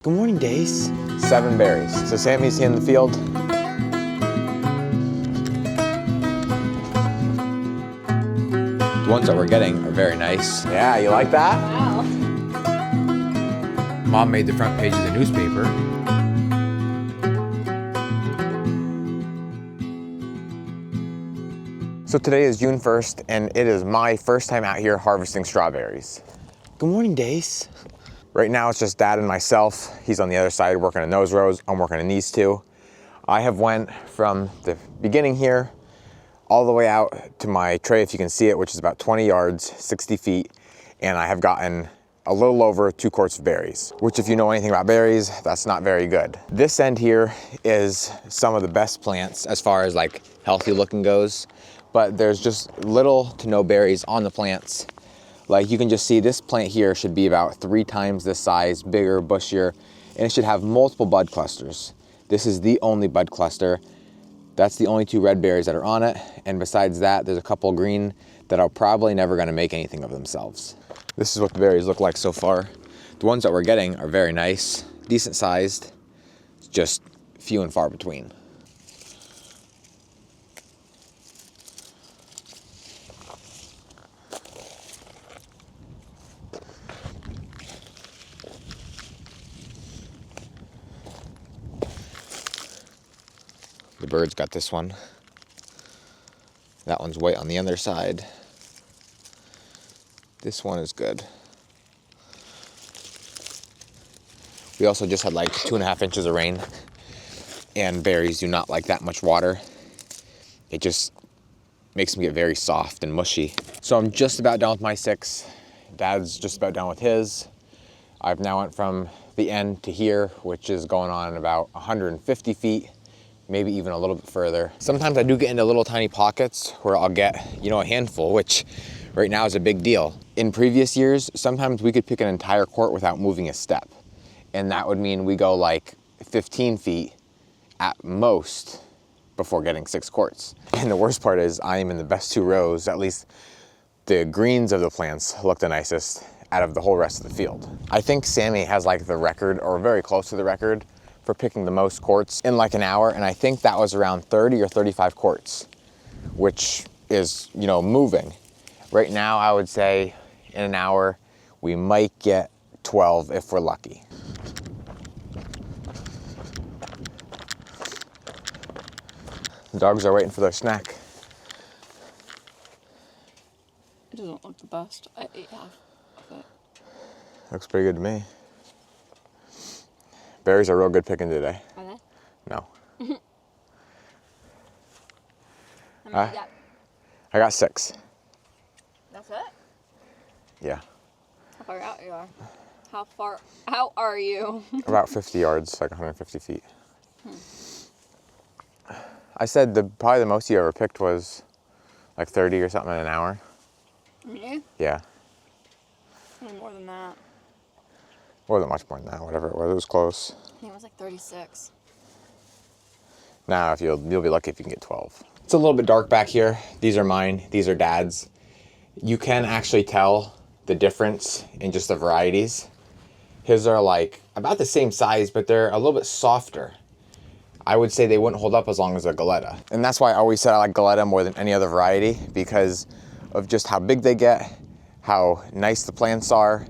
Good morning, Dace. 7 berries. So Sammy's in the field. The ones that we're getting are very nice. Yeah, you like that? Wow. Mom made the front page of the newspaper. So today is June 1st, and it is my first time out here harvesting strawberries. Good morning, Dace. Right now it's just Dad and myself. He's on the other side working in those rows. I'm working in these two. I have went from the beginning here all the way out to my tray, if you can see it, which is about 20 yards, 60 feet. And I have gotten a little over 2 quarts of berries, which if you know anything about berries, that's not very good. This end here is some of the best plants as far as like healthy looking goes, but there's just little to no berries on the plants. Like you can just see this plant here should be about 3 times this size, bigger, bushier, and it should have multiple bud clusters. This is the only bud cluster. That's the only 2 red berries that are on it. And besides that, there's a couple green that are probably never gonna make anything of themselves. This is what the berries look like so far. The ones that we're getting are very nice, decent sized, just few and far between. The birds got this one. That one's white on the other side. This one is good. We also just had like 2.5 inches of rain, and berries do not like that much water. It just makes them get very soft and mushy. So I'm just about done with my 6. Dad's just about done with his. I've now went from the end to here, which is going on about 150 feet. Maybe even a little bit further. Sometimes I do get into little tiny pockets where I'll get, a handful, which right now is a big deal. In previous years, sometimes we could pick an entire quart without moving a step. And that would mean we go like 15 feet at most before getting 6 quarts. And the worst part is I am in the best 2 rows, at least the greens of the plants look the nicest out of the whole rest of the field. I think Sammy has like the record, or very close to the record, for picking the most quarts in like an hour, and I think that was around 30 or 35 quarts, which is, moving. Right now, I would say in an hour, we might get 12 if we're lucky. The dogs are waiting for their snack. It doesn't look the best. I ate half of it. Looks pretty good to me. Berries are real good picking today. Are they? No. How many you got? I got 6. That's it? Yeah. How far out you are? How far out are you? About 50 yards, like 150 feet. I said probably the most you ever picked was like 30 or something in an hour. Me? Yeah. More than that. Wasn't much more than that, whatever it was close. I think it was like 36. Now, if you'll be lucky if you can get 12. It's a little bit dark back here. These are mine, these are Dad's. You can actually tell the difference in just the varieties. His are like about the same size, but they're a little bit softer. I would say they wouldn't hold up as long as a Galetta. And that's why I always said I like Galetta more than any other variety, because of just how big they get, how nice the plants are,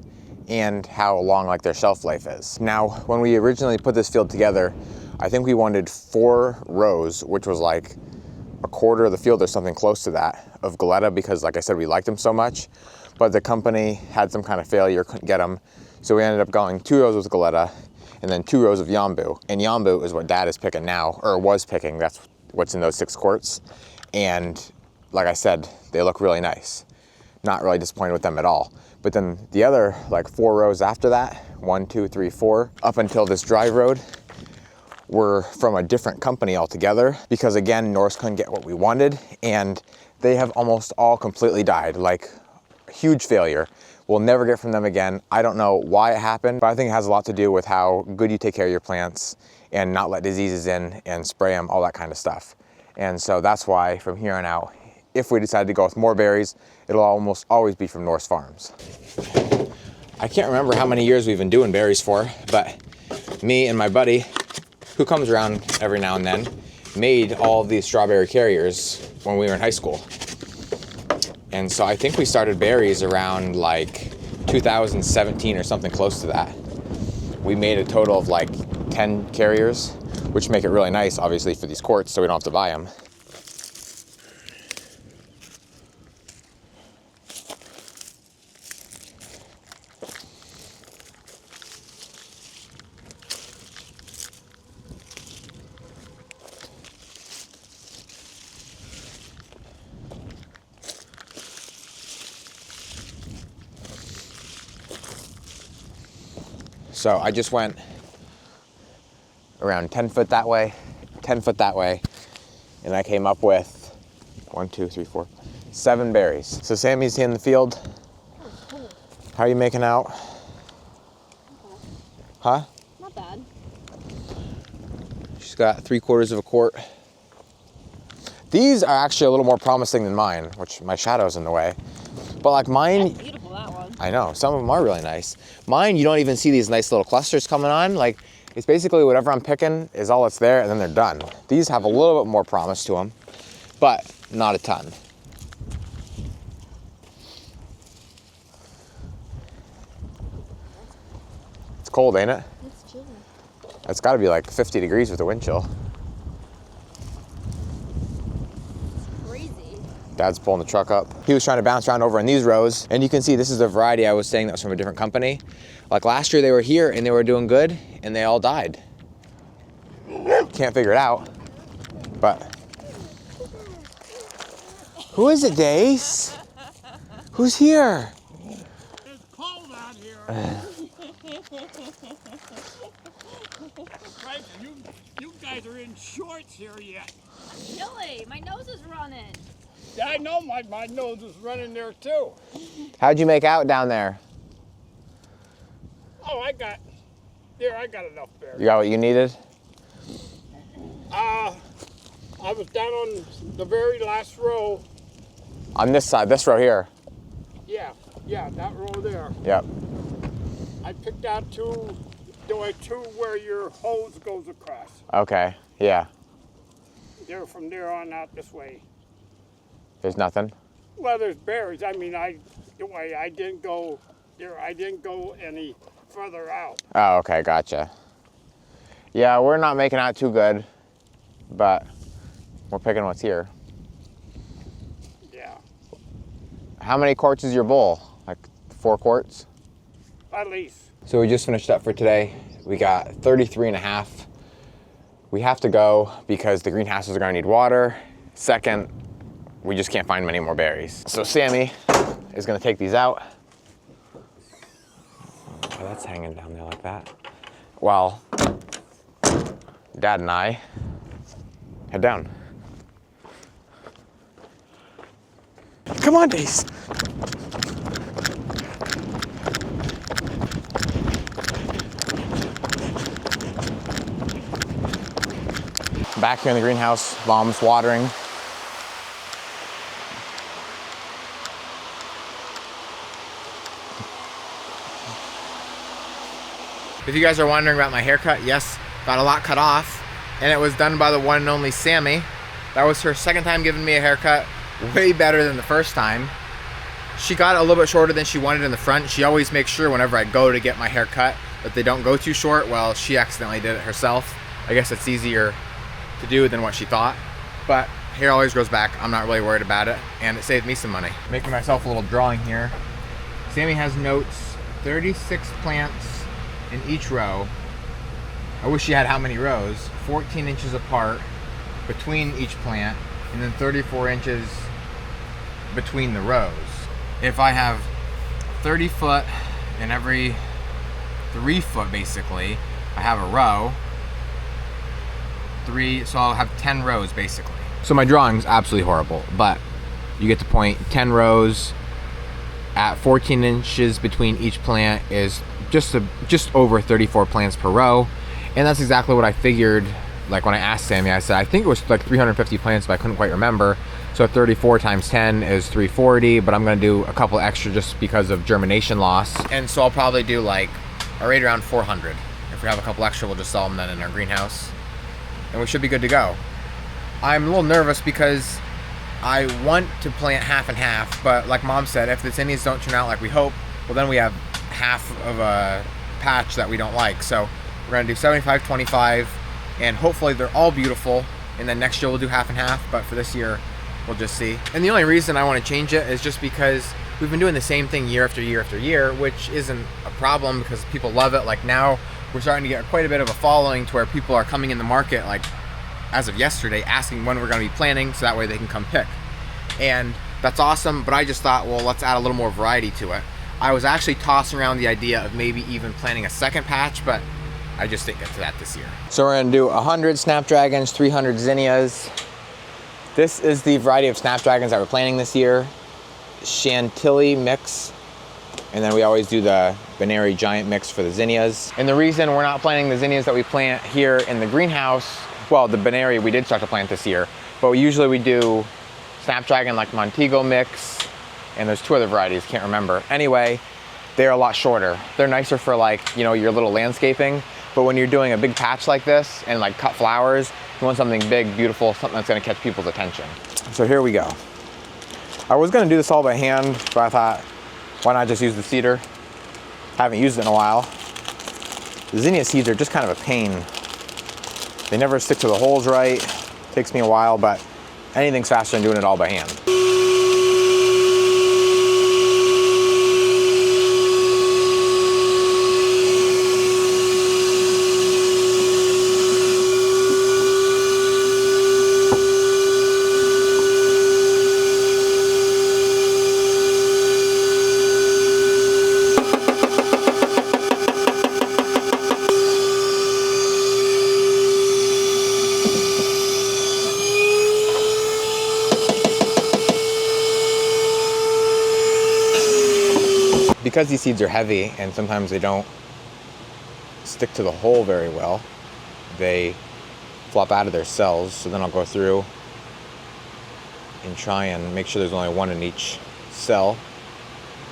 and how long like their shelf life is. Now, when we originally put this field together, I think we wanted 4 rows, which was like a quarter of the field or something close to that of Galetta, because like I said, we liked them so much, but the company had some kind of failure, couldn't get them. So we ended up going 2 rows with Galetta and then 2 rows of Yambu. And Yambu is what Dad is picking now, or was picking. That's what's in those 6 quarts. And like I said, they look really nice. Not really disappointed with them at all. But then the other like 4 rows after that, 1, 2, 3, 4, up until this drive road, were from a different company altogether, because again, Norse couldn't get what we wanted, and they have almost all completely died, like huge failure. We'll never get from them again. I don't know why it happened, but I think it has a lot to do with how good you take care of your plants and not let diseases in and spray them, all that kind of stuff. And so that's why from here on out, if we decide to go with more berries, it'll almost always be from Norse Farms. I can't remember how many years we've been doing berries for, but me and my buddy, who comes around every now and then, made all of these strawberry carriers when we were in high school. And so I think we started berries around like 2017 or something close to that. We made a total of like 10 carriers, which make it really nice, obviously, for these quarts, so we don't have to buy them. So I just went around 10 foot that way, 10 foot that way, and I came up with 1, 2, 3, 4, 7 berries. So Sammy's in the field. How are you making out? Huh? Not bad. She's got 3/4 of a quart. These are actually a little more promising than mine, which my shadow's in the way. But like mine, That's beautiful, that one. I know, some of them are really nice. Mine, you don't even see these nice little clusters coming on. Like, it's basically whatever I'm picking is all that's there, and then they're done. These have a little bit more promise to them, but not a ton. It's cold, ain't it? It's chilly. It's gotta be like 50 degrees with the wind chill. Crazy. Dad's pulling the truck up. He was trying to bounce around over in these rows, and you can see this is the variety I was saying that was from a different company. Like last year they were here and they were doing good, and they all died. Can't figure it out, but. Who is it, Dace? Who's here? It's cold out here. Right, you guys are in shorts here yet. Chilly. My nose is running. Yeah, I know my nose is running there too. How'd you make out down there? Oh, I got enough berries. You got what you needed? I was down on the very last row. On this side, this row here. Yeah, that row there. Yep. I picked out two where your hose goes across. Okay, yeah. They're from there on out this way. There's nothing. Well, there's berries. I mean, I didn't go there. I didn't go any further out. Oh, okay, gotcha. Yeah, we're not making out too good, but we're picking what's here. Yeah, How many quarts is your bowl? Like 4 quarts? at least. So we just finished up for today. We got 33 and a half. We have to go because the greenhouses are gonna need water. Second, we just can't find many more berries. So Sammy is gonna take these out. Oh, that's hanging down there like that. While Dad and I head down. Come on, Dace. Back here in the greenhouse, Mom's watering. If you guys are wondering about my haircut, yes, got a lot cut off, and it was done by the one and only Sammy. That was her second time giving me a haircut, way better than the first time. She got a little bit shorter than she wanted in the front. She always makes sure whenever I go to get my hair cut that they don't go too short. Well, she accidentally did it herself. I guess it's easier to do than what she thought. But hair always grows back. I'm not really worried about it, and it saved me some money. Making myself a little drawing here. Sammy has notes, 36 plants in each row. I wish she had how many rows. 14 inches apart between each plant, and then 34 inches between the rows. If I have 30 foot in every 3 foot, basically, I have a row. So I'll have 10 rows, basically. So my drawing's absolutely horrible, but you get the point. 10 rows at 14 inches between each plant is just over 34 plants per row, and that's exactly what I figured. Like when I asked Sammy, I said I think it was like 350 plants, but I couldn't quite remember. So 34 times 10 is 340, but I'm gonna do a couple extra just because of germination loss. And so I'll probably do like right around 400 If we have a couple extra, we'll just sell them then in our greenhouse. And we should be good to go. I'm a little nervous because I want to plant half and half, but like Mom said, if the zinnias don't turn out like we hope, well then we have half of a patch that we don't like. So we're gonna do 75-25, and hopefully they're all beautiful, and then next year we'll do half and half, but for this year, we'll just see. And the only reason I want to change it is just because we've been doing the same thing year after year after year, which isn't a problem because people love it. Like now, we're starting to get quite a bit of a following to where people are coming in the market, like as of yesterday, asking when we're going to be planting so that way they can come pick. And that's awesome, but I just thought, well, let's add a little more variety to it. I was actually tossing around the idea of maybe even planting a second patch, but I just didn't get to that this year. So we're gonna do 100 snapdragons, 300 zinnias. This is the variety of snapdragons that we're planting this year. Chantilly mix. And then we always do the Binary Giant mix for the zinnias. And the reason we're not planting the zinnias that we plant here in the greenhouse, well, the Binary we did start to plant this year, but usually we do Snapdragon like Montego mix, and there's 2 other varieties, can't remember. Anyway, they're a lot shorter. They're nicer for like, you know, your little landscaping, but when you're doing a big patch like this and like cut flowers, you want something big, beautiful, something that's gonna catch people's attention. So here we go. I was gonna do this all by hand, but I thought, why not just use the seeder? Haven't used it in a while. The zinnia seeds are just kind of a pain. They never stick to the holes right. Takes me a while, but anything's faster than doing it all by hand. Because these seeds are heavy and sometimes they don't stick to the hole very well, they flop out of their cells. So then I'll go through and try and make sure there's only one in each cell,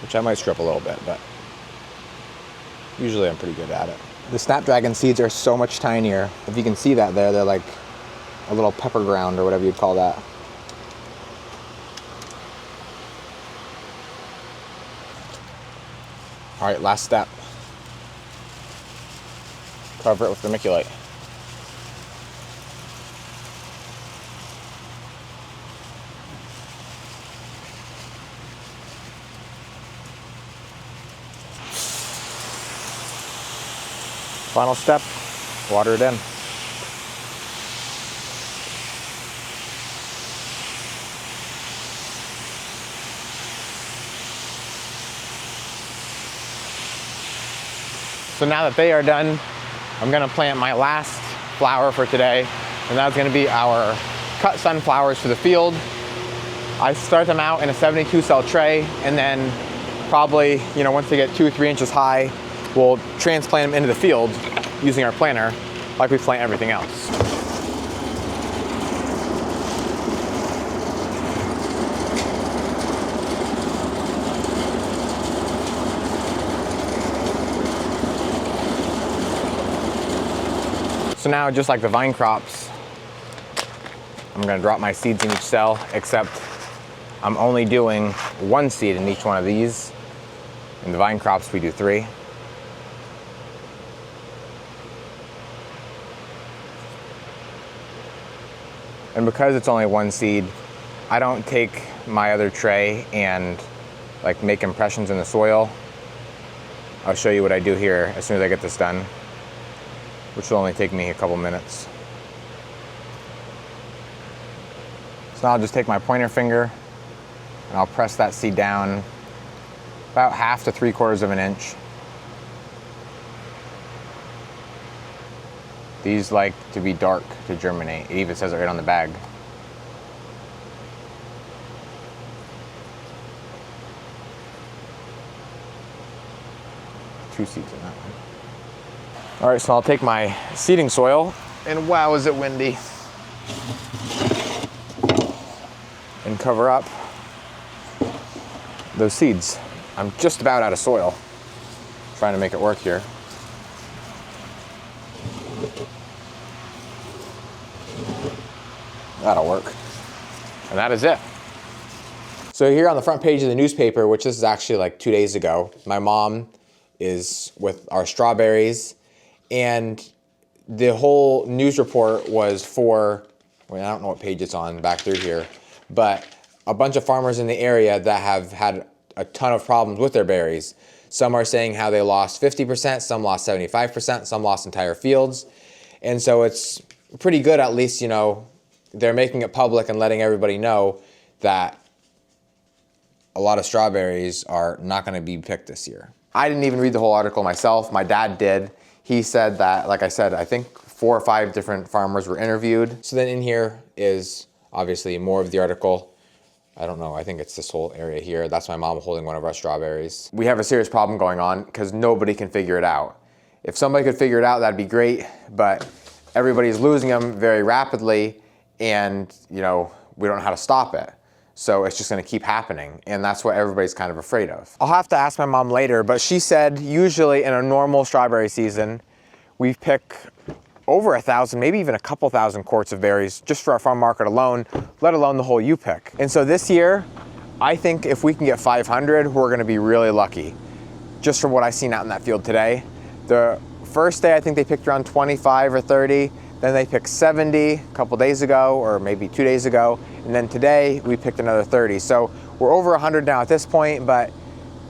which I might screw up a little bit, but usually I'm pretty good at it. The Snapdragon seeds are so much tinier. If you can see that there, they're like a little pepper ground or whatever you'd call that. All right, last step. Cover it with vermiculite. Final step, water it in. So now that they are done, I'm gonna plant my last flower for today, and that's gonna be our cut sunflowers for the field. I start them out in a 72 cell tray, and then probably, you know, once they get 2 or 3 inches high, we'll transplant them into the field using our planter like we plant everything else. So now, just like the vine crops, I'm gonna drop my seeds in each cell, except I'm only doing 1 seed in each one of these. In the vine crops, we do 3. And because it's only 1 seed, I don't take my other tray and like make impressions in the soil. I'll show you what I do here as soon as I get this done, which will only take me a couple minutes. So now I'll just take my pointer finger and I'll press that seed down about 1/2 to 3/4 of an inch. These like to be dark to germinate. It even says it right on the bag. Two seeds in that one. All right, so I'll take my seeding soil, and wow, is it windy. And cover up those seeds. I'm just about out of soil. Trying to make it work here. That'll work. And that is it. So here on the front page of the newspaper, which this is actually like 2 days ago, my mom is with our strawberries, and the whole news report was for, well, I don't know what page it's on back through here, but a bunch of farmers in the area that have had a ton of problems with their berries. Some are saying how they lost 50%, some lost 75%, some lost entire fields. And so it's pretty good, at least, you know, they're making it public and letting everybody know that a lot of strawberries are not going to be picked this year. I didn't even read the whole article myself. My dad did. He said that, like I said, I think 4 or 5 different farmers were interviewed. So then in here is obviously more of the article. I don't know, I think it's this whole area here. That's my mom holding one of our strawberries. We have a serious problem going on because nobody can figure it out. If somebody could figure it out, that'd be great, but everybody's losing them very rapidly, and you know, we don't know how to stop it. So it's just gonna keep happening, and that's what everybody's kind of afraid of. I'll have to ask my mom later, but she said usually in a normal strawberry season, we pick over 1,000, maybe even a couple thousand quarts of berries just for our farm market alone, let alone the whole U-pick. And so this year, I think if we can get 500, we're gonna be really lucky. Just from what I've seen out in that field today. The first day, I think they picked around 25 or 30, then they picked 70 a couple days ago, or maybe 2 days ago, and then today we picked another 30. So we're over 100 now at this point, but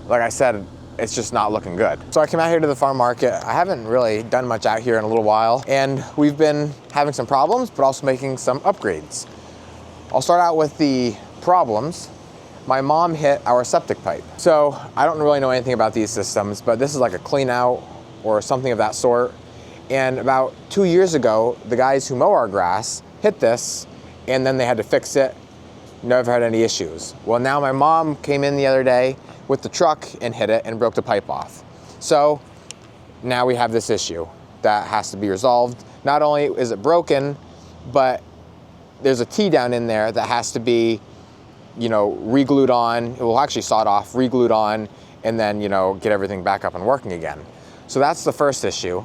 like I said, it's just not looking good. So I came out here to the farm market. I haven't really done much out here in a little while, and we've been having some problems, but also making some upgrades. I'll start out with the problems. My mom hit our septic pipe. So I don't really know anything about these systems, but this is like a clean out or something of that sort. And about 2 years ago, the guys who mow our grass hit this, and then they had to fix it. Never had any issues. Well, now my mom came in the other day with the truck and hit it and broke the pipe off. So now we have this issue that has to be resolved. Not only is it broken, but there's a T down in there that has to be, you know, re-glued on. It will actually sawed off, re-glued on, and then, you know, get everything back up and working again. So that's the first issue.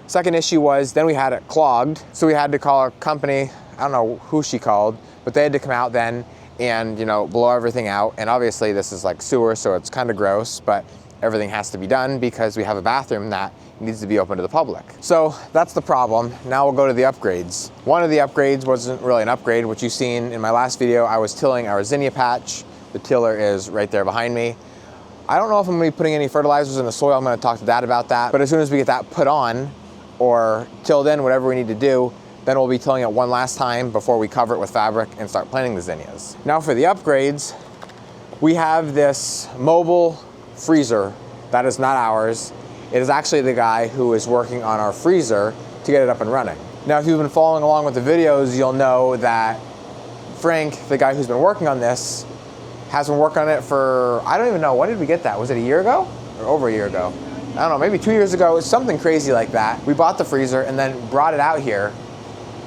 Second issue was then we had it clogged. So we had to call a company, I don't know who she called, but they had to come out then and, you know, blow everything out. And obviously this is like sewer, so it's kind of gross, but everything has to be done because we have a bathroom that needs to be open to the public. So that's the problem. Now we'll go to the upgrades. One of the upgrades wasn't really an upgrade. What you've seen in my last video, I was tilling our zinnia patch. The tiller is right there behind me. I don't know if I'm gonna be putting any fertilizers in the soil. I'm gonna talk to Dad about that. But as soon as we get that put on or tilled in, whatever we need to do, then we'll be tilling it one last time before we cover it with fabric and start planting the zinnias. Now for the upgrades, we have this mobile freezer that is not ours. It is actually the guy who is working on our freezer to get it up and running. Now, if you've been following along with the videos, you'll know that Frank, the guy who's been working on this, has been working on it for, I don't even know, when did we get that? Was it a year ago or over a year ago? I don't know, maybe 2 years ago. It's something crazy like that. We bought the freezer and then brought it out here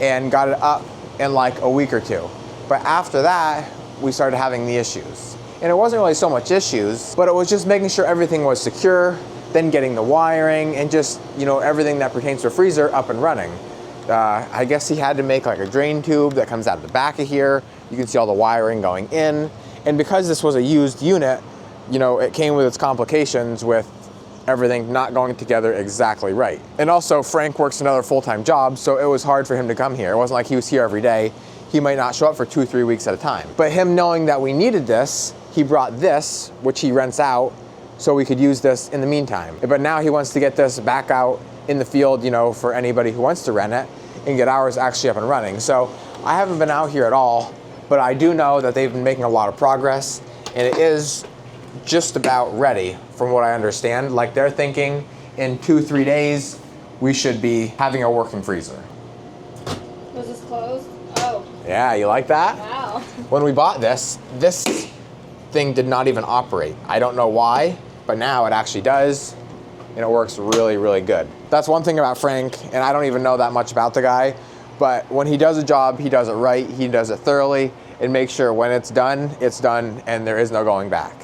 and got it up in like a week or two. But after that, we started having the issues. And it wasn't really so much issues, but it was just making sure everything was secure, then getting the wiring and just, you know, everything that pertains to a freezer up and running. I guess he had to make like a drain tube that comes out of the back of here. You can see all the wiring going in. And because this was a used unit, you know, it came with its complications with everything not going together exactly right. And also Frank works another full-time job, so it was hard for him to come here. It wasn't like he was here every day. He might not show up for 2 or 3 weeks at a time. But him knowing that we needed this, he brought this, which he rents out, so we could use this in the meantime. But now he wants to get this back out in the field, you know, for anybody who wants to rent it and get ours actually up and running. So I haven't been out here at all, but I do know that they've been making a lot of progress, and it is just about ready from what I understand. Like they're thinking in 2-3 days, we should be having a working freezer. Was this closed? Oh. Yeah, you like that? Wow. When we bought this thing did not even operate. I don't know why, but now it actually does, and it works really, really good. That's one thing about Frank, and I don't even know that much about the guy, but when he does a job, he does it right, he does it thoroughly, and makes sure when it's done, and there is no going back.